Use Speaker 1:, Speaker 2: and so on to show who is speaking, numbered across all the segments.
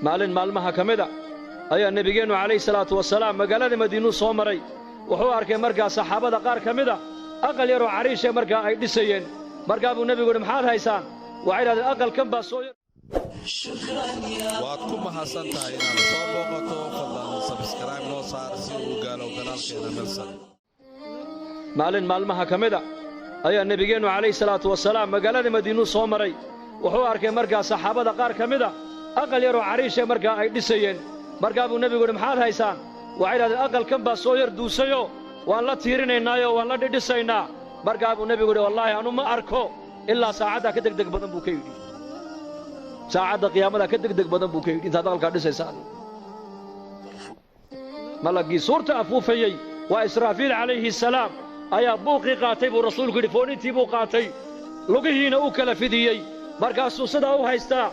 Speaker 1: maalin maalmaha ka mid a ayaa nebigeennu calayhi salaatu wasalaam magaalada madiinuu soo maray wuxuu arkay markaa saxaabada qaar ka mid a aqal yaroo cariishee markaa ay dhisayeen markaa buu nebigu yidhi maxaad haysaan waxay idhahdeen aqalkan baa soo yar
Speaker 2: waad ku mahadsan tahay inaad soo booqato fadlan sabskrayb noo saar si uu gaalo kanaalkeena Milsan.
Speaker 1: maalin maalmaha ka mid a ayaa nebigeennu calayhi salaatu wasalaam magaalada madiinuu soo maray wuxuu arkay markaa saxaabada qaar ka mid a aqal yaroo cariishee markaa ay dhisayeen markaa buu nebigu yidhi maxaad haysaan waxay idhahdeen aqalkan baa soo yar duusayo waan la tiirinaynaayo waan la dhidhisaynaa markaa buu nebigu yidhi wallaahi anu ma arko ilaa saacaddaa ka degdeg badan buu ka yidhi saacadda qiyaamada ka degdeg badan buu ka yidhi intaad aqalkaa dhisaysaan malaggii suurta afuufayey waa israafiil calayhi salaam ayaa buuqii qaatay buu rasuulku yidhi foonintii buu qaatay lugihiina u kala fidiyey markaasuu sidaa u haystaa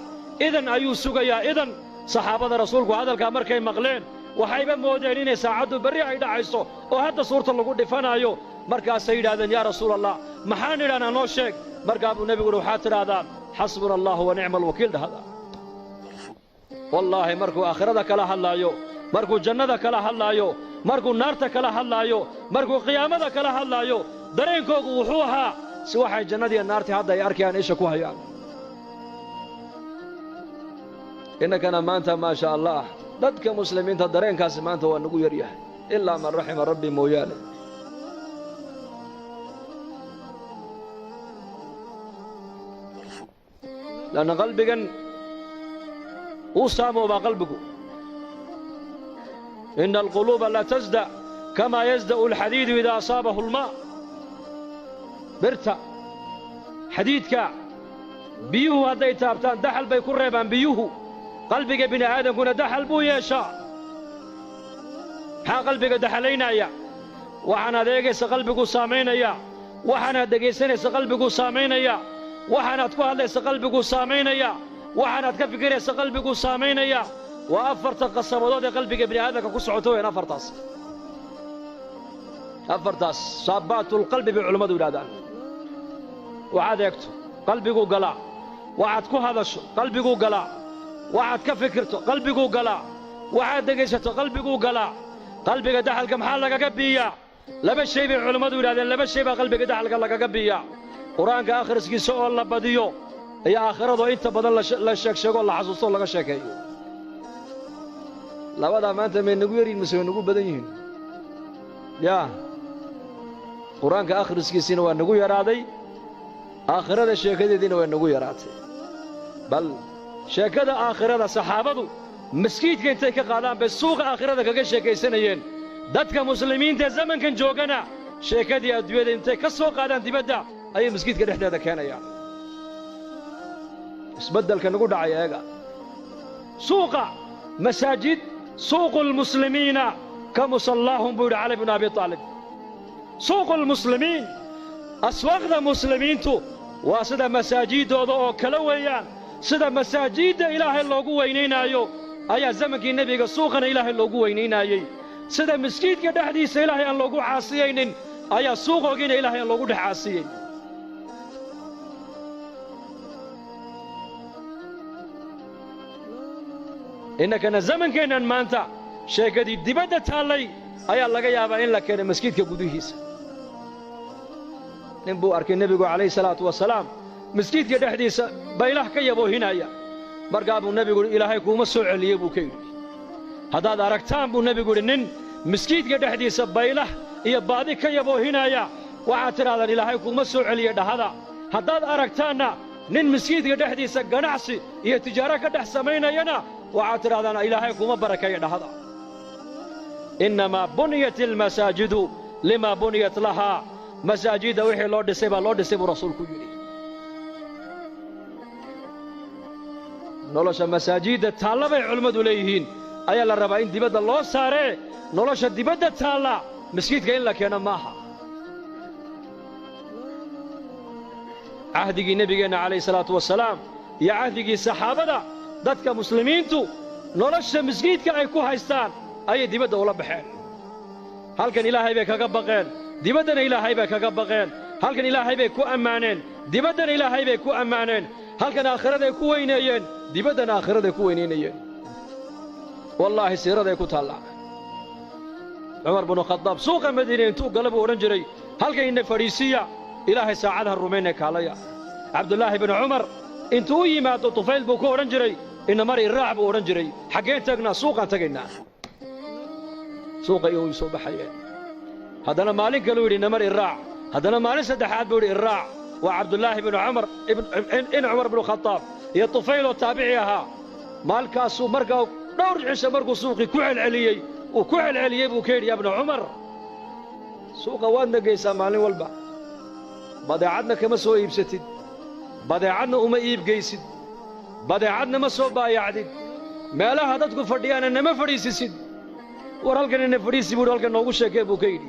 Speaker 1: idan ayuu sugayaa idan saxaabada rasuulku hadalkaa markay maqleen waxayba moodeen inay saacaddu berri ay dhacayso oo hadda suurta lagu dhifanaayo markaasay yidhahdeen yaa rasuulallah maxaan idhahnaa noo sheeg markaa buu nebigu yidhi waxaad tidhaahdaan xasbuna allahu wa nicma alwakiil dhahda wallaahi markuu aakhirada kala hadlaayo markuu jannada kala hadlaayo markuu naarta kala hadlaayo markuu qiyaamada kala hadlaayo dareenkoogu wuxuu ahaa si waxay jannadiiyo naartii hadda ay arkayaan isha ku hayaan innakana maanta maa sha allah dadka muslimiinta dareenkaasi maanta waa nagu yar yahay ilaa man raxima rabbi mooyaane lanna qalbigan uu saamoobaa qalbigu ina alquluuba la tasda kamaa yasda'u alxadiidu idaa asaabahu almaa birta xadiidka biyuhu hadday taabtaan daxal bay ku reebaan biyuhu qalbiga bini aadamkuna daxal buu yeeshaa maxaa qalbiga daxalaynaya waxaanaad eegaysa qalbiguu saamaynaya waxaanaad dhegaysanaysa qalbiguu saamaynaya waxaanaad ku hadlaysa qalbiguu saamaynaya waxaanaad ka fikiraysa qalbiguu saamaynaya waa afarta qasabadood ee qalbiga bini aadamka ku socoto weyn afartaas saabbaatulqalbi bay culammadu yidhahdaan waxaad eegto qalbiguu galaa waxaad ku hadasho qalbiguu galaa waxaad ka fikirto qalbiguu galaa waxaad dhegaysato qalbiguu galaa qalbiga daxalka maxaa lagaga biiyaa laba shay bay culammadu yidhahdeen laba shay baa qalbiga daxalka lagaga biiyaa qur-aanka akhriskiisa oo la badiyo iyo aakhiradoo inta badan la sheegsheegoo la xasuusto laga sheekeeyo labadaa maanta may nagu yaryihin mise way nagu badan yihiin yaa qur-aanka akhriskiisiina waa nagu yaraaday aakhirada sheekadeediina waa nagu yaraatay bal sheekada aakhirada saxaabadu maskiidka intay ka qaadaan bay suuqa aakhirada kaga sheekaysanayeen dadka muslimiinta ee zamankan joogana sheekadii adduunyada intay ka soo qaadaan dibadda ayay maskiidka dhexdeeda keenayaan isbeddelka nagu dhacay eega suuqa masaajid suuqu lmuslimiina ka musallaahum buu yidhi cali bnu abi aalib suuqu lmuslimiin aswaaqda muslimiintu waa sida masaajiiddooda oo kala weeyaan sida masaajidda ilaahay loogu weynaynaayo ayaa zamankii nebiga suuqana ilaahay loogu weynaynaayey sida maskiidka dhexdiisa ilaahay aan loogu caasiyaynin ayaa suuqoogiina ilaahay aan loogu dhex caasiyeyn innakana zamankeennan maanta sheekadii dibadda taallay ayaa laga yaabaa in la keenay maskiidka gudihiisa nin buu arkay nebigu calayhi salaatu wasalaam maskiidka dhexdiisa baylah ka yaboohinaya markaa buu nebigu yidhi ilaahay kuuma soo celiyey buu ka yidhi haddaad aragtaan buu nebigu yidhi nin maskiidka dhexdiisa baylah iyo baadi ka yaboohinaya waxaad tidhahdaan ilaahay kuuma soo celiye dhahada haddaad aragtaanna nin maskiidka dhexdiisa ganacsi iyo tijaaro ka dhex samaynayana waxaad tidhahdaan ilaahay kuuma barakeeye dhahada innamaa buniyat almasaajidu limaa buniyat lahaa masaajidda wixii loo dhisay baa loo dhisay buu rasuulku yidhi nolosha masaajidda taalla bay culimmadu leeyihiin ayaa la rabaa in dibadda loo saaree nolosha dibadda taalla maskiidka in la keeno maaha cahdigii nebigeenna calayhi salaatu wasalaam iyo cahdigii saxaabada dadka muslimiintu nolosha maskiidka ay ku haystaan ayay dibadda ula baxeen halkan ilaahay bay kaga baqeen dibaddana ilaahay bay kaga baqeen halkan ilaahay bay ku ammaaneen dibaddana ilaahay bay ku ammaaneen halkan aakhiraday ku weyneeyeen dibaddana aakhiraday ku weynaynayeen wallaahi siiraday ku taallaa cumar binu khadaab suuqa madiina intuu galaba odhan jiray halkayna fadhiisiya ilaahay saacadaha rumaynay kaalaya cabdullaahi binu cumar intuu u yimaado tufayl buu ku odhan jiray ina mar iraac buu odhan jiray xaggeen tagnaa suuqaan tagaynaa suuqa iyo way soo baxayeen haddana maalin kaluu yidhi ina mar iraac haddana maalin saddexaad buu yidhi iraac waa cabdullaahi binu cumar in cumar binu khadaab iyo tufayl oo taabici ahaa maalkaasuu markaa dhowr cisho markuu suuqii ku celceliyey uu ku celceliyey buu ka yidhi ya bnu cumar suuqa waadna geysaa maalin walba badeecadna kama soo iibsatid badeecadna uma iibgaysid badeecadna ma soo baayacdid meelaha dadku fadhiyaana nama fadhiisisid war halkanina fadhiisi buu halkan noogu sheekee buu ka yidhi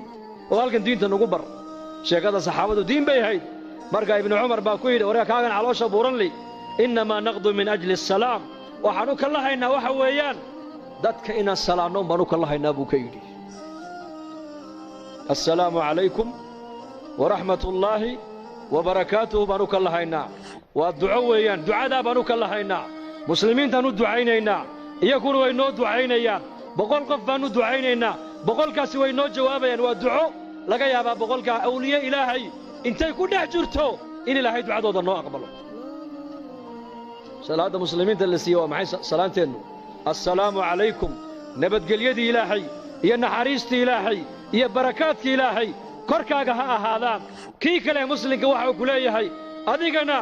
Speaker 1: oo halkan diinta nagu bar sheekada saxaabadu diin bay ahayd markaa ibnu cumar baa ku yidhi waree kaagan caloosha buuran li innamaa naqdu min ajli asalaam waxaan u kallahaynaa waxa weeyaan dadka inaan salaannoon baan u kallahaynaa buu ka yidhi assalaamu calaykum waraxmatullaahi wabarakaatuhu baan u kallahaynaa waa duco weeyaan ducadaa baan u kallahaynaa muslimiintaan u ducaynaynaa iyaguna way noo ducaynayaan boqol qof baan u ducaynaynaa boqolkaasi way noo jawaabayaan waa duco laga yaabaa boqolkaa awliye ilaahay intay ku dhex jirto in ilaahay ducadooda noo aqbalo salaadda muslimiinta la siiye waa maxay salaanteennu assalaamu calaykum nabadgelyadii ilaahay iyo naxariistii ilaahay iyo barakaadkii ilaahay korkaaga ha ahaadaan kii kale muslimka waxau ku leeyahay adigana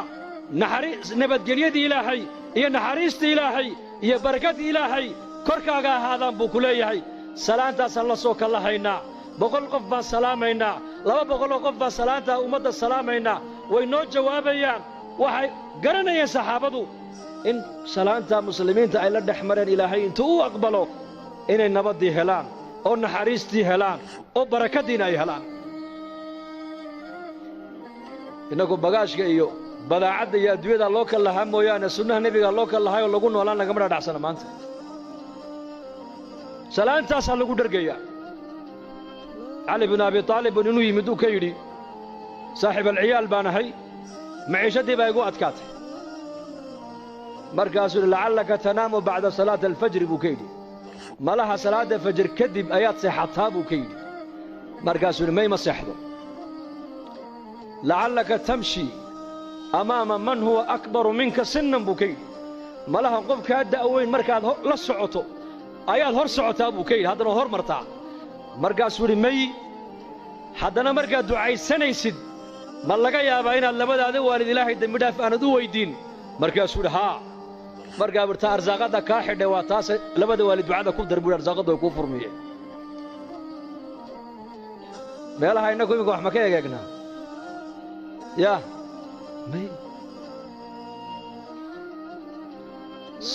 Speaker 1: nabadgelyadii ilaahay iyo naxariistii ilaahay iyo barakaddii ilaahay korkaaga ahaadaan buu ku leeyahay salaantaasaan la soo kallahaynaa boqol qof baan salaamaynaa 200 oo qof baan salaantaa ummadda salaamaynaa way noo jawaabayaan waxay garanayeen saxaabadu in salaanta muslimiinta ay la dhex mareen ilaahay intuu u aqbalo inay nabaddii helaan oo naxariistii helaan oo barakaddiina ay helaan innagu bagaashka iyo badaacadda iyo adduunyada loo kal lahaa mooyaane sunnaha nebiga loo kal lahaayoo lagu noolaan lagama dhadhacsana maanta salaantaasaa lagu dhergayaa cali binu abi taalibun inuu yimid uu ka yidhi saaxiib alciyaal baan ahay maciishaddii baa igu adkaatay markaasuu yidhi lacallaka tanaamu bacda salaati alfajri buu ka yidhi malaha salaadda fajr kadib ayaad seexataa buu ka yidhi markaasuu yidhi mayma seexdo lacallaka tamshi amaama man huwa akbaru minka sinnan buu ka yidhi malaha qof kaa da'weyn markaad la socoto ayaad hor socotaa buu ka yidhi haddana hor martaa markaasuu yidhi may haddana markaad ducaysanaysid ma laga yaabaa inaad labadaada waalid ilaahay dembidhaaf aanad u weyddiin markaasuu yidhi haa markaa birta arsaaqadda kaa xidhay waa taase labada waalid ducada ku dar buuhi arsaaqaddu way kuu furmiyeen meelaha innagu iminka wax ma ka egeegnaa yaa may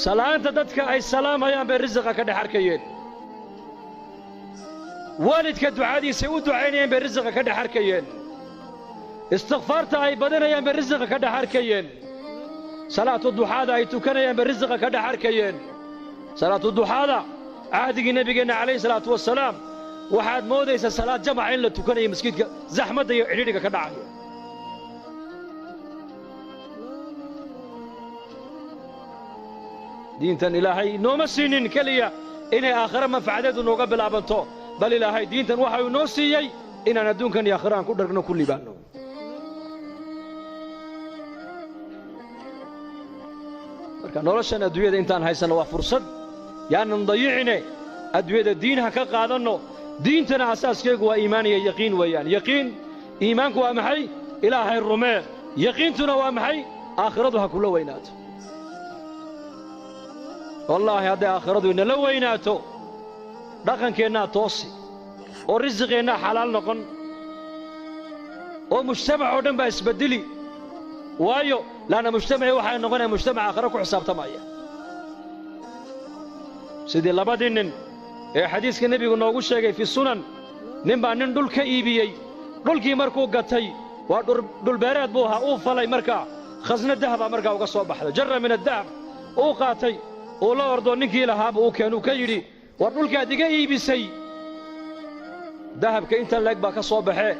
Speaker 1: salaanta dadka ay salaamayaan bay risiqa ka dhex arkayeen waalidka ducadiisay u ducaynayeen bay risiqa ka dhex arkayeen istikfaarta ay badanayaan bay risiqa ka dhex arkayeen salaatu duxaada ay tukanayaan bay risiqa ka dhex arkayeen salaatu duxaada cahdigii nebigeenna calayhi salaatu wassalaam waxaad moodaysaa salaad jamaca in la tukanayo masjidka zaxmadda iyo cidhiidhiga ka dhacaya diintan ilaahay nooma siinin keliya inay aakhiro manfacadeedu nooga bilaabanto bal ilaahay diintan waxa uu noo siiyey inaan adduunkan iyo aakhiro aan ku dhargno ku libaanno marka noloshan adduunyada intaan haysanno waa fursad yaanan dayicine adduunyada diin ha ka qaadanno diintana asaaskeegu waa iimaan iyo yaqiin weeyaan yaqiin iimaanku waa maxay ilaahay rumee yaqiintuna waa maxay aakhiradu ha kula weynaato wallaahi hadday aakhiradu inala weynaato dhaqankeennaa toosi oo risiqeennaa xalaal noqon oo mujtamac oo dhan baa isbeddeli waayo laanna mujtamaci waxay noqonaya mujtamac aakhiro ku xisaabtamaya sidii labadii nin ee xadiiska nebigu noogu sheegay fi sunan nin baa nin dhul ka iibiyey dhulkii markuu gatay waa dhulbeereed buu ahaa uu falay markaa khasna dahabaa markaa uga soo baxday jarra min addahab uu qaatay uu la ordoo ninkii lahaaba uu keenuu ka yidhi war dhulkaad iga iibisay dahabka inta leeg baa ka soo baxee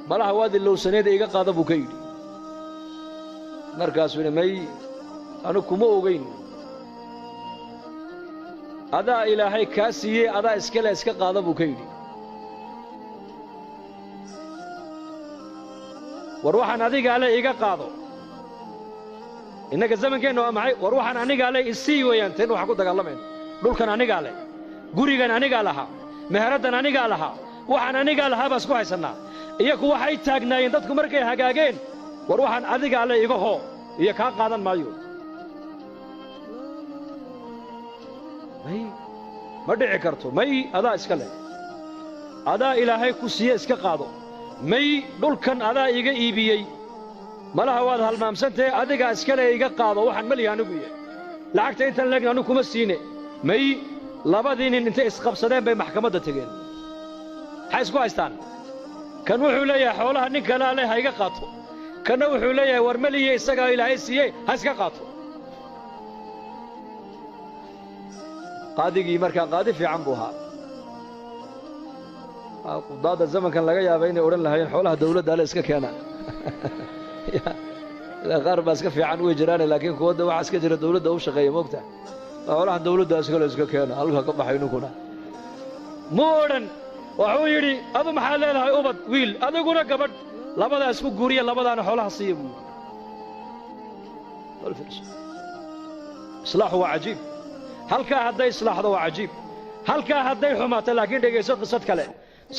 Speaker 1: malaha waad ilowsaneeda iga qaada buu ka yidhi markaasuu yidhi may anu kuma ogayn adaa ilaahay kaa siiyey adaa iskale iska qaada buu ka yidhi war waxaan adigaa le iga qaado innaga zamankeenna waa maxay war waxaan anigaa le isii weeyaan teen waxaan ku dagaalamayna dhulkan anigaa le gurigan anigaa lahaa meheraddan anigaa lahaa waxaan anigaa lahaa baa isku haysannaa iyaku waxay taagnaayeen dadku markay hagaageen war waxaan adigaa le iga hoo iyo kaa qaadan maayo may ma dhici karto may adaa iska leh adaa ilaahay ku siiye iska qaado may dhulkan adaa iga iibiyey malaha waad halmaamsantahe adigaa iskale iga qaado waxaan malihi anigu yahay lacagta intan leegna anigu kuma siine may labadii nin intay isqabsadeen bay maxkamadda tegeen maxay isku haystaan kan wuxuu leeyahay xoolaha nin kalaa leh ha iga qaato kanna wuxuu leeyahay war malihiye isagaa ilaahay siiyey ha iska qaato qaadigii markaa qaadi fiican buu ahaa qudaadda zamankan laga yaaba inay odhan lahaayeen xoolaha dawladda ale iska keena qaar baa iska fiican way jiraane laakiin kuwadda waxaa iska jira dawladda u shaqeeya moogta xoolaha dawladda iskale iska keena halka ka baxay ninkuna mu odhan wuxuu yidhi adu maxaad leedahay ubad wiil adiguna gabadh labadaa isku guuriya labadaana xoolaha siiya buu yidhi islaaxu waa cajiib halkaa hadday islaaxdo waa cajiib halkaa hadday xumaato laakiin dhegayso qisad kale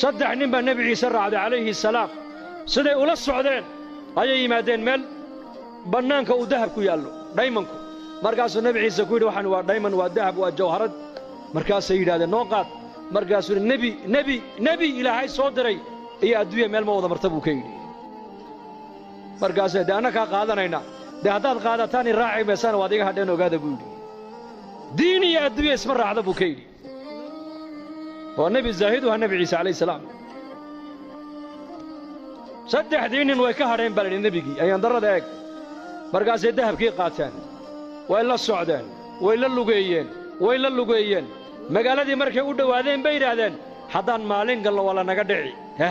Speaker 1: saddex nin baa nebi ciise raacday calayhi salaam siday ula socdeen ayay yimaadeen meel bannaanka uu dahab ku yaallo dhaymanku markaasuu nebi ciise ku yidhi waxaan waa dhayman waa dahab waa jawharad markaasay yidhahdeen noo qaad markaasuu yidhi nebi ilaahay soo diray iyo adduunya meel ma wada marta buu ka yidhi markaasee dee anna kaa qaadanaynaa dee haddaad qaadataan i raaci maysana waad iga hadheen ogaada buu yidhi diin iyo adduunya isma raacda buu ka yidhi waa nebi zaahidu ha nebi ciise calayhi salaam saddexdii nin way ka hadheen baa la yidhi nebigii ayaan darrada eeg markaasay dahabkii qaateen way la socdeen way la lugeeyeen magaaladii markay u dhowaadeen bay yidhaahdeen haddaan maalin galno waa lanaga dhici hee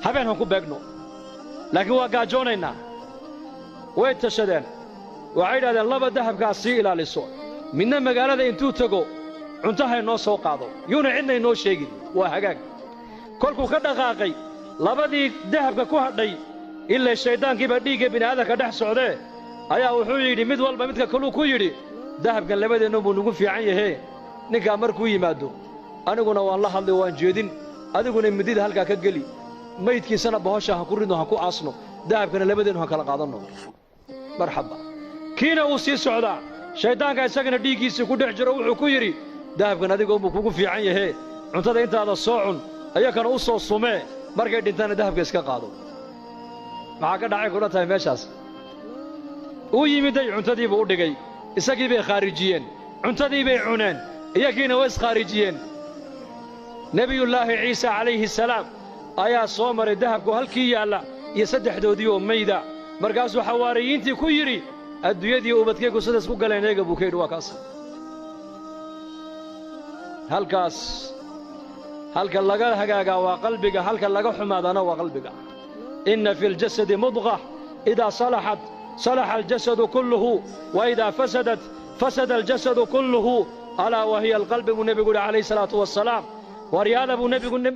Speaker 1: habeen han ku beegno laakiin waa gaajoonaynaa way tashadeen waxay yidhahdeen laba dahabkaas sii ilaaliso midna magaalada intuu tego cuntahay noo soo qaado yuuna cidna inoo sheegin waa hagaag kolkuu ka dhaqaaqay labadii dahabka ku hadhay ilaa shayddaankiiba dhiigga bini'aadanka dhex socdee ayaa wuxuu yidhi mid walba midka kaluu ku yidhi dahabkan labadeennu buu nugu fiican yahee ninkaa markuu yimaaddo aniguna waan la hadlay waan jeedin adiguna midida halkaa ka geli maydkiisana bahosha ha ku ridno ha ku aasno dahabkana labadeennu ha kala qaadanno marxaba kiina uu sii socdaa shayddaanka isagana dhiiggiisii ku dhex jiro wuxuu ku yidhi dahabkan adiga unbuu kugu fiican yahee cuntada intaada soo cun ayakana u soo sumee markay dhintana dahabka iska qaado maxaa ka dhacay kula tahay meeshaas uu yimiday cuntadiibuu u dhigay isagii bay khaarijiyeen cuntadii bay cuneen iyagiina way iskhaarijiyeen nebiyullaahi ciise calayhi salaam ayaa soo maray dahabku halkii yaalla iyo saddexdoodii oo mayda markaasuu xawaariyiintii ku yidhi adduunyadii ubadkaygu sidaas ku galeen eega buu ka yidhi waa kaas halka laga hagaagaa waa qalbiga halka laga xumaadana waa qalbiga inna fi ljasadi mudqa idaa salaxat salaxa aljasadu kulluhu wa idaa fasadat fasada aljasadu kulluhu alaa wa hiya alqalbi buu nebigu yidhi calayhi salaatu wassalaam waryaada buu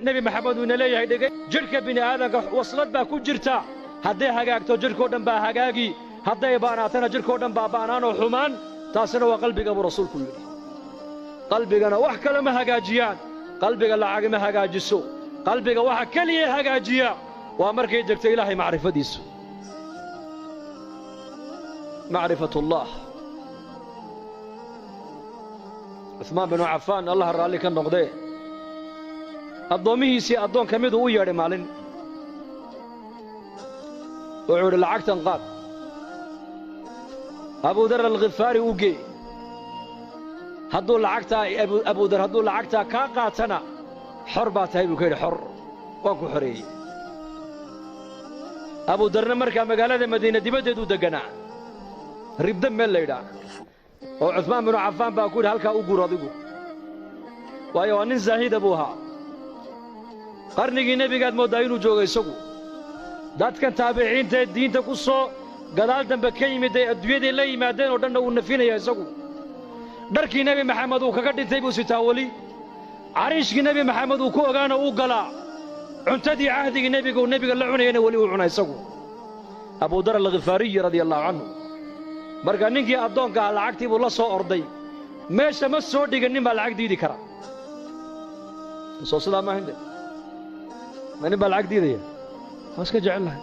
Speaker 1: nebi maxamed uu ina leeyahay dhegay jidhka bini'aadanka waslad baa ku jirta hadday hagaagto jidhkao dhan baa hagaagi hadday baanaatana jidhkao dhan baa baanaanoo xumaan taasina waa qalbiga buu rasuulku yidhi qalbigana wax kale ma hagaajiyaan qalbiga lacag ma hagaajiso qalbiga waxa keliya hagaajiya waa markay degto ilaahay macrifadiisu macrifatullah cuثmaan binu cafaan allah raalli ka noqdee addoommihiisii addoon ka miduu u yeedhay maalin wuxuu idhi lacagtan qaad abudar alkhifaari u gee abudar hadduu lacagtaa kaa qaatana xor baa tahay buu ka yidhi xor waan ku xoreeyey abudarna markaa magaalada madiina dibaddeeduu degganaa ribda meel laydhaa oo cuثmaan binu cafaan baa ku yidhi halkaa u gur adigu waayo waa nin zaahida buu ahaa qarnigii nebigaad mooddaa inuu joogo isagu dadkan taabiciintaee diinta ku soo gadaal dambe ka yimid ay adduunyaday la yimaadeen oo dhanna uu nafinaya isagu dharkii nebi maxamed uu kaga dhintay buu sitaa weli cariishkii nebi maxamed uu ku ogaana uu galaa cuntadii cahdigii nebiga la cunayana weli uu cuna isagu abu dar alghifaariyi radiyallahu canhu marka ninkii addoonka ah lacagtii buu la soo orday meesha ma soo dhigan nin baa lacag diidi kara soo sidaa ma hinde ma nin baa lacag diidaya waa iska jecel lahay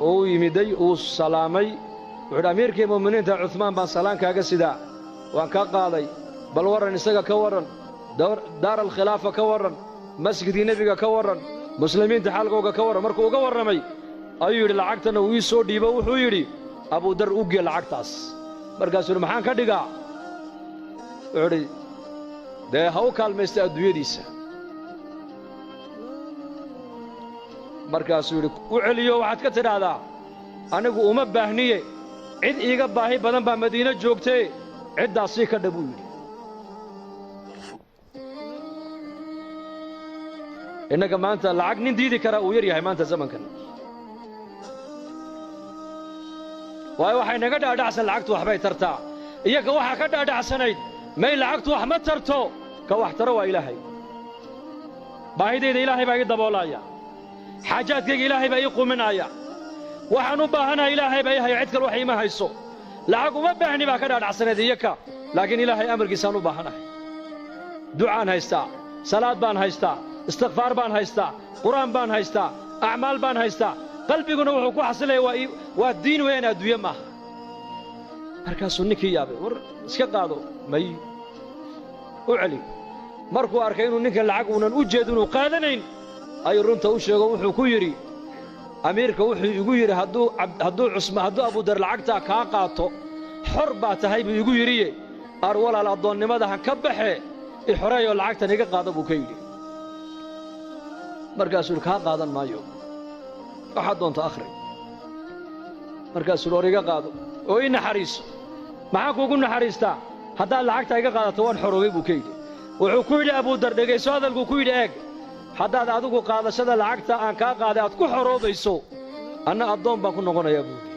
Speaker 1: uu yimiday uu salaamay wuxuu amiirkii muuminiinta Uthman baan salaankaaga sidaa waan ka qaaday bal waran isaga ka waran daar al-khilaafa ka waran masjidkii nabiga ka waran muslimiinta xalqooga ka waran markuu uga waramay ayuu yidhi lacagtana uu ii soo dhiibo wuxuu yidhi abu dar u gee lacagtaas markaasuu maxaan ka dhigaa wuxuu yidhi dee ha u kaalmaysta adduunyadiisa markaasuu yidhi u celiyo waxaad ka tidhaahdaa anigu uma baahniye cid iiga baahi badan baa madiina joogtee ciddaas sii ka dha buu yidhi innaga maanta lacag nin diidi karaa uu yar yahay maanta zamankan waayo waxay naga dhaadhacsan lacagtu waxbay tartaa iyaga waxaa ka dhaadhacsanayd may lacagtu wax ma tarto ka wax taro waa ilaahay baahidayda ilaahay baa ii daboolaya xaajaadkayga ilaahay baa ii quminaya waxaan u baahanahay ilaahay baa ii haya cid kale wax iima hayso lacag uma baahni baa ka dhaadhacsanayd iyaka laakiin ilaahay amarkiisaan u baahanahay ducaan haystaa salaad baan haystaa istikfaar baan haystaa qur'aan baan haystaa acmaal baan haystaa qalbiguna wuxuu ku xasilaya waa diin weeyaan adduunye maaha markaasuu ninkii yaabay war iska qaado may u celi markuu arkay inuu ninkan lacag uunan u jeedin uu qaadanayn ayuu runta u sheego wuxuu ku yidhi amiirka wuxuu igu yidhi hadduu abudar lacagtaa kaa qaato xor baa tahay buu igu yidhiye ar walaal addoonnimada ha ka baxe i xoreeyoo lacagtan iga qaada buu ka yidhi markaasuu yidhi kaa qaadan maayo waxaad doonta akhri markaasuu yidhi or iga qaado oo ii naxariiso maxaan kuugu naxariistaa haddaad lacagtaa iga qaadato waan xoroobay buu ka yidhi wuxuu ku yidhi abudar dhegayso hadalkuu ku yidhi eeg haddaad adigu qaadashada lacagta aan kaa qaaday aad ku xoroobayso anna addoon baan ku noqonayaa buu yidhi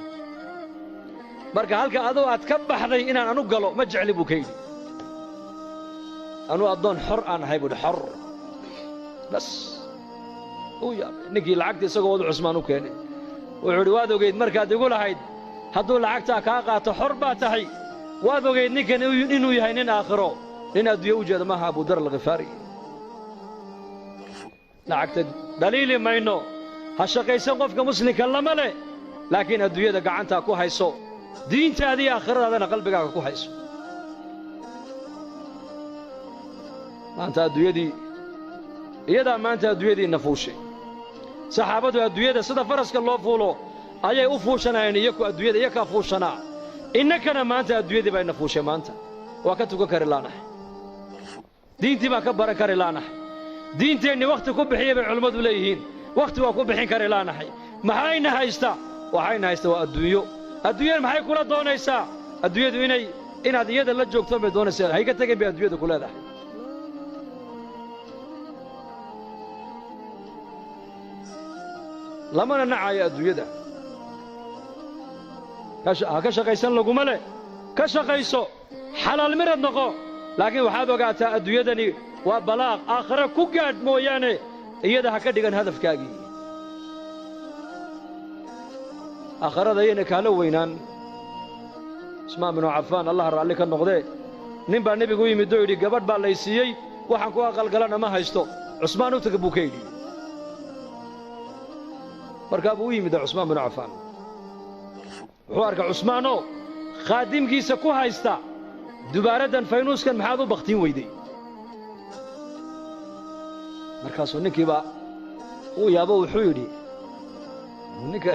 Speaker 1: marka halka adoo aad ka baxday inaan anu galo ma jecli buu ka yidhi anuu addoon xor aan ahay buu yidhi xor bas uu yaabay ninkii lacagta isagoo wadu cusmaan u keenay wuxuu yidhi waad ogayd markaad igu lahayd hadduu lacagtaa kaa qaato xor baa tahay waad ogayd ninkan inuu yahay nin aakhiro nin adduunye u jeeda maaha abudar alghifaari lacagta dhaliili mayno ha shaqaysan qofka muslimka lama leh laakiin adduunyada gacantaa ku hayso diintaada iyo aakhiradaadana qalbigaaga ku hayso maanta adduunyadii iyadaa maanta adduunyadiinna fuushay saxaabadu adduunyada sida faraska loo fuulo ayay u fuushanayeen iyaku adduunyada iyakaa fuushanaa innakana maanta adduunyadii bayna fuushay maanta waa ka tukan kari laanahay diintii baan ka baran kari laanahay diinteenni wakhti ku bixiya bay culimmadu leeyihiin wakhti waa ku bixin kari laanahay maxayna haysta waxayna haysta waa adduunyo adduunyada maxay kula doonaysaa adduunyadu inaad iyada la joogto bay doonaysaa hayga tegin bay adduunyada ku leedahay lamana nacayo adduunyada ha ka shaqaysan laguma leh ka shaqayso xalaal mirad noqo laakiin waxaad ogaataa adduunyadani waa balaaq aakhire ku gaadh mooyaane iyada ha ka dhigan hadafkaagii aakharada ayayna kaala weynaan usmaan binu cafaan allah raalli ka noqdee nin baa nebigu u yimid oo yidhi gabadh baa lay siiyey waxaan ku aqalgalana ma haysto cusmaan u taga buu ka yidhi markaa buu u yimid cusmaan binu cafaan wuxuu arkay cusmaanoo khaadimkiisa ku haysta dubaaraddan faynuuskan maxaad u bakhtiin weyday markaasuu ninkiiba uu yaabo wuxuu yidhi ninka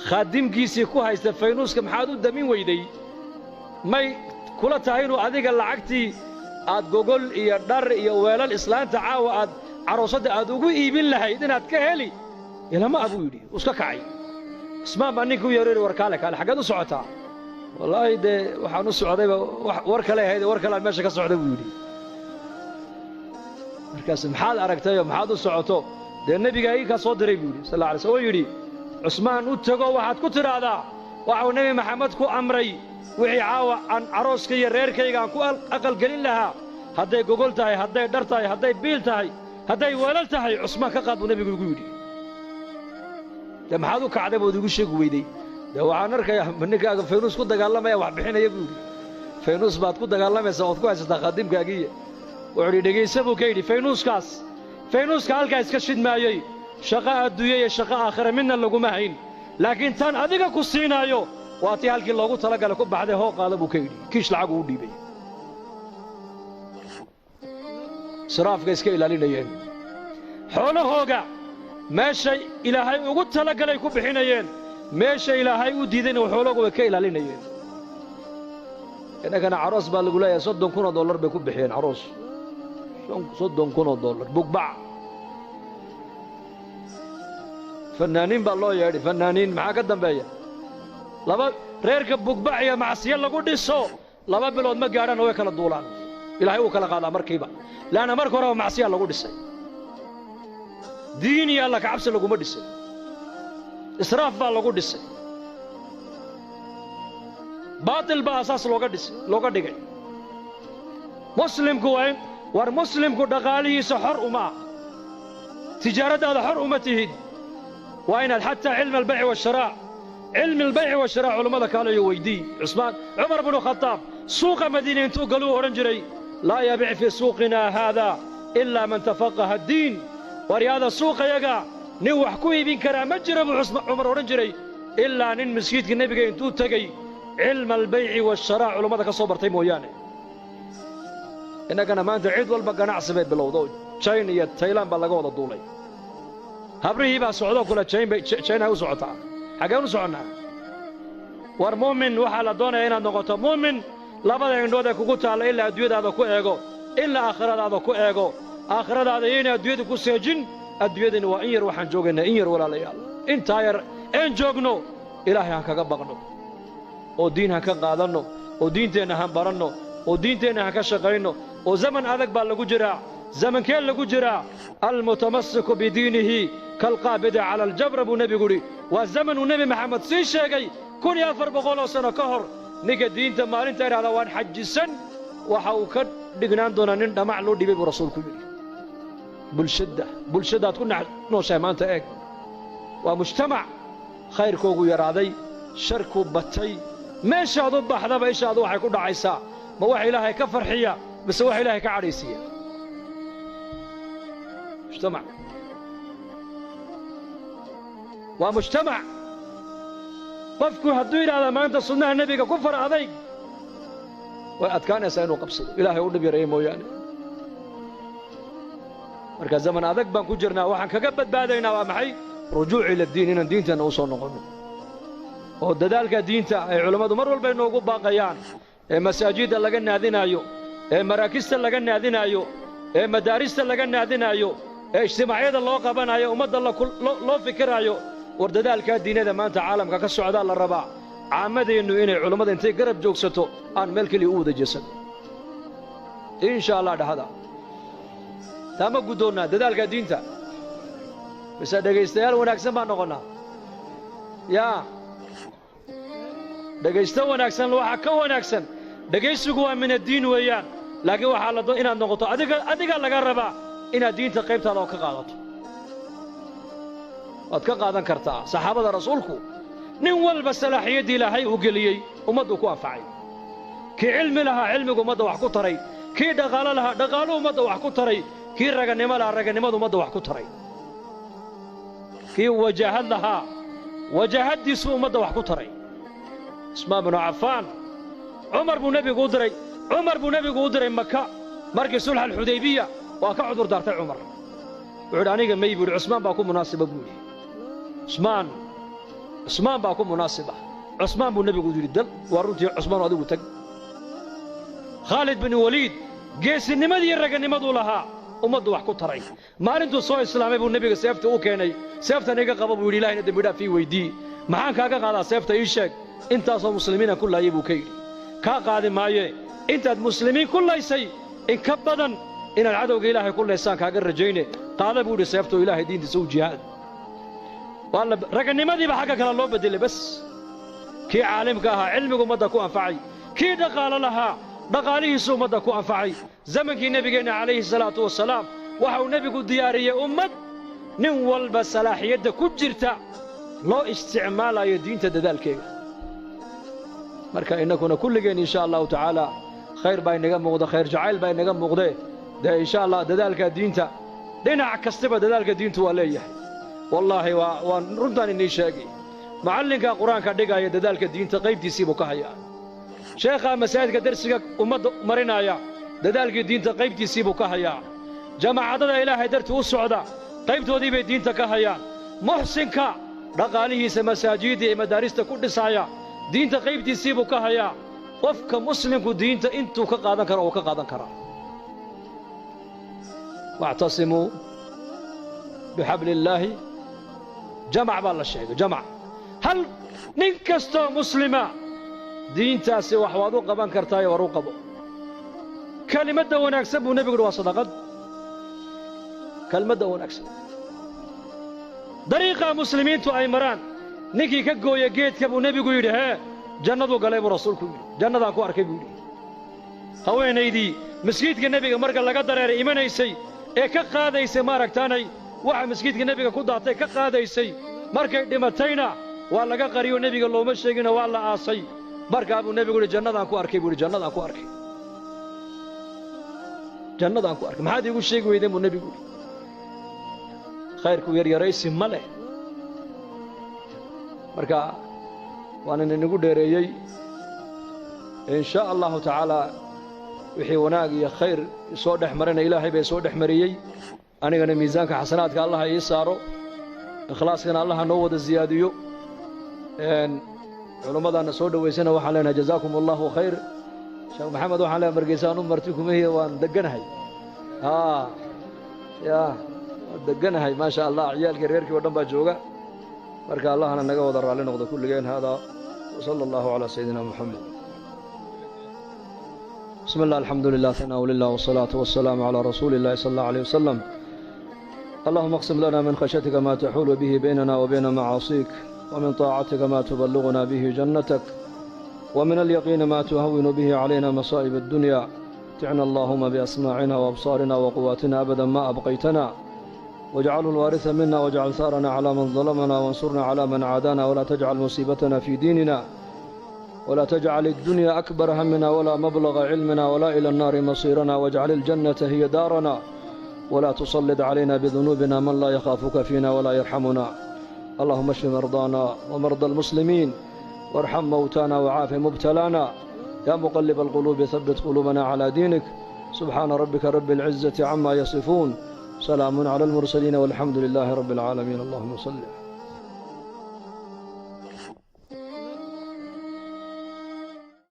Speaker 1: khaadimkiisii ku haysta faynuuska maxaad u damin weyday may kula tahay inuu adiga lacagtii aad gogol iyo dhar iyo weelal islaanta caawa aad caroosadda aad ugu iibin lahayd inaad ka heli ilama abuu yidhi iska kacay ismaan baa ninka u yeeray war kaale xaggeed u socotaa wallaahi dee waxaan u socdayba war kale ahayd war kale aan meesha ka socda buu yidhi markaas maxaad aragtayoo maxaad u socoto dee nebigaa ii kaa soo diray buu yidhi sal alla alay slam oo yidhi cusmaan u tego waxaad ku tidhaahdaa waxuu nebi maxamed ku amray wixii caawa aan carooska iyo reerkayga aan ku aqalgelin lahaa hadday gogol tahay hadday dhar tahay hadday biil tahay hadday weelal tahay cusmaan ka qaad buu nebigu igu yidhi dee maxaad u kacday bood igu sheegi weydey dee waxaan arkayaa ninkaaga faynuus ku dagaalamaya wax bixinaya buu yidhi faynuus baad ku dagaalamaysaa ood ku haysataa khadiimkaagiiya wuxuu yidhi dhegaysa buu ka yidhi faynuuska halkaa iska shidmaayey shaqo adduunya iyo shaqo aakhira midna laguma hayn laakiin tan adiga ku siinaayo waa tii halkii loogu talagalay ku baxday hoo qaada buu ka yidhi kiish lacag uu dhiibay israafka iska ilaalinayeen xoolahooga meeshay ilaahay ugu talagalay ku bixinayeen meesha ilaahay u diidayna xoolahooga ka ilaalinayeen innagana caroos baa lagu leeyahay $30,000 bay ku bixiyeen caroos $30,000 bugbac fanaaniin baa loo yeedhay fanaaniin maxaa ka dambeeya laba reerka bugbac iyo macsiyo lagu dhiso 2 bilood ma gaadhaan oo way kala duulaan ilaahay uu kala qaadaa markiiba laana marka hore macsiyo lagu dhisay diin iyo alla ka cabsi laguma dhisay israaf baa lagu dhisay baatil baa asaas looga dhigay muslimku war muslimku dhaqaalihiisa xor uma tijaaradaada xor uma tihid waa inaad xataa cilmi albayci washaraac culammada kaalayo weydii cumar bnu khataab suuqa madiina intuu galuu odhan jiray laa yabic fii suuqinaa haadaa ilaa man tafaqaha addiin waryaada suuqayaga nin wax ku iibin karaa ma jira buu cumar odhan jiray ilaa nin masjiidka nebiga intuu tegey cilma albayci washaraac culammada ka soo bartay mooyaane innagana maanta cid walba ganacsi bay bilowdo jayn iyo taylaan baa laga wada duulay habrihii baa socdoo kule jaynay u socotaa xaggeen u soconnaa war muumin waxaa la doonayaa inaad noqoto muumin labada indhood ee kugu taalla ilaa adduunyadaada ku eego ilaa aakhiradaada ku eego aakhiradaada iyo inay adduunyada ku seejin adduunyadani waa in yar waxaan joogaynaa in yar walaalayaal intaa yar een joogno ilaahay han kaga baqno oo diin han ka qaadanno oo diinteenna han baranno oo diinteenna han ka shaqayno oo zaman adag baa lagu jiraa zamankeen lagu jiraa almutamassiku bidiinihi kalqaabidi cala aljabra buu nebigu yidhi waa zamanuu nebi maxamed sii sheegay 1400 oo sano ka hor ninka diinta maalinta idhahda waan xajisan waxa uu ka dhignaan doonaa nin dhamac loo dhibay buu rasuulku yidhi bulshadaad ku nooshahay maanta eeg waa mujtamac khayrkoogu yaraaday sharkuu batay meeshaad u baxdaba ishaadu waxay ku dhacaysaa ma wax ilaahay ka farxiya mise wax ilaahay ka cadhaysiiya waa mujtamac qofku hadduu yidhaahda maanta sunnaha nebiga ku far adayg way adkaanaysaa inuu qabsado ilaahay u dhib yareeyo mooyaane marka zaman adag baan ku jirnaa waxaan kaga badbaadaynaa waa maxay rujuuc ila diin inaan diinteenna u soo noqonno oo dadaalka diinta ay culammadu mar walba inoogu baaqayaan ee masaajidda laga naadinaayo ee maraakista laga naadinaayo ee madaarista laga naadinaayo ee ijtimaacyada loo qabanayo ummadda loo fikiraayo war dadaalkaa diinada maanta caalamka ka socdaa la rabaa caamadeennu inay culammada intay garab joogsato aan meel keliya u wada jeesanno insha allah dhahada taa ma guddoonnaa dadaalkaa diinta mise dhegaystayaal wanaagsan baan noqonnaa yaa dhegaysto wanaagsan waxaa ka wanaagsan dhegaysigu waa min addiin weeyaan laakiin waxaa inaad noqoto adiga laga rabaa inaad diinta qaybtaada oo ka qaadato waad ka qaadan kartaa saxaabada rasuulku nin walba salaaxiyaddii ilaahay uu geliyey ummadduu ku anfacay kii cilmi lahaa cilmigu ummadda wax ku taray kii dhaqaalo lahaa dhaqaaluhu ummadda wax ku taray kii ragannimo lahaa ragannimadu ummadda wax ku taray kii wajaahad lahaa wajaahaddiisuu ummadda wax ku taray usmaan binu cafaan cumar buu nebigu u diray maka markii sulx alxudaybiya waa ka cudur daartay cumar wuxuu yidhi aniga may buu yidhi cusmaan baa ku munaasiba buu yidhi cusmaan baa ku munaasiba cusmaan buu nebigu yidhi dal waa runtii cusmaan adigu tag khaalid bin waliid geesinimadii raganimaduu lahaa ummaddu wax ku taray maalintuu soo islaamay buu nebiga seefta u keenay seeftan iga qaba buu yidhi ilaahayna dembidhaaf ii weydii maxaan kaaga qaadaa seefta ii sheeg intaasoo muslimiina ku laayay buu ka yidhi kaa qaadi maaye intaad muslimiin ku laysay in ka badan inaad cadowga ilaahay ku laysaan kaaga rajayne qaada buu yidhi seeftoo ilaahay diintiisa u jihaad ragannimadiiba xagga kale loo beddelay bas kii caalimka ahaa cilmigu ummadda ku anfacay kii dhaqaalo lahaa dhaqaalihiisu ummadda ku anfacay zamankii nebigeenna calayhi salaatu wasalaam waxa uu nebigu diyaariyey ummad nin walba salaaxiyadda ku jirta loo isticmaalayo diinta dadaalkeega marka innakuna kulligeen insha allahu tacaala khayr baa inaga muuqda khayr jacayl baa inaga muuqdee dee insha allah dadaalka diinta dhinac kastaba dadaalka diintu waa leeyahay wallaahi waan runtaan inii sheegay macallinka qur-aanka dhigaya dadaalka diinta qaybtiisii buu ka hayaa sheekhaa masaajidka darsiga ummadda marinaya dadaalkii diinta qaybtiisii buu ka hayaa jamaacadada ilaahay dartii u socda qaybtoodii bay diinta ka hayaan muxsinka dhaqaalihiisa masaajidda ee madaarista ku dhisaya diinta qaybtiisii buu ka hayaa qofka muslimku diinta intuu ka qaadan karo uu ka qaadan karaa wactasimuu bixabli illaahi jamac baa la sheegay jamac hal nin kastoo muslima diintaasi wax waad u qaban kartaayo war u qabo kelimadda wanaagsan buu nebigu yidhi waa sadaqad kelmadda wanaagsan dariiqa muslimiintu ay maraan ninkii ka gooya geedka buu nebigu yidhi hee jannaduu galay buu rasuulku yidhi jannadaan ku arkay buu yidhi haweenaydii masjiidka nebiga marka laga dareeray imanaysay ee ka qaadaysay maaragtaanay waxa masjiidka nebiga ku daatay ka qaadaysay markay dhimatayna waa laga qariyo nebiga looma sheegino waa la aasay markaa buu nebigu yidhi jannadaan ku arkay buu yidhi jannadaan ku arkay jannadaan ku arkay maxaad iigu sheegi weydeen buu nebigu yidhi khayrku yaryaraysi ma leh marka waan inagu dheereeyey in sha allahu tacaala wixii wanaag iyo khayr soo dhex marana ilaahay bay soo dhex mariyey anigana miisaanka xasanaadka allaha ii saaro ikhlaaskana allaha noo wada ziyaadiyo culummadaana soo dhowaysana waxaan leenahay jazaakum allahu khayr sheekh maxamed waxaan leenahay margeysaan u marti kumahiya waan deganahay ya waan deganahay maa sha allah ciyaalkii reerkii oo dhan baa jooga marka allahna naga wada raalli noqdo kulligeen haadaa وصلى الله على سيدنا محمد بسم الله الحمد لله ثناء لله والصلاة والسلام على رسول الله صلى الله عليه وسلم اللهم اقسم لنا من خشيتك ما تحول به بيننا وبين معاصيك ومن طاعتك ما تبلغنا به جنتك ومن اليقين ما تهون به علينا مصائب الدنيا متعنا اللهم بأسماعنا وأبصارنا وقواتنا أبدا ما أبقيتنا واجعله الوارث منا واجعل ثارنا على من ظلمنا وانصرنا على من عادانا ولا تجعل مصيبتنا في ديننا ولا تجعل الدنيا أكبر همنا ولا مبلغ علمنا ولا إلى النار مصيرنا واجعل الجنة هي دارنا ولا تسلط علينا بذنوبنا من لا يخافك فينا ولا يرحمنا اللهم اشف مرضانا ومرضى المسلمين وارحم موتانا وعاف مبتلانا يا مقلب القلوب ثبت قلوبنا على دينك سبحان ربك رب العزة عما يصفون سلام على المرسلين والحمد لله رب العالمين اللهم صل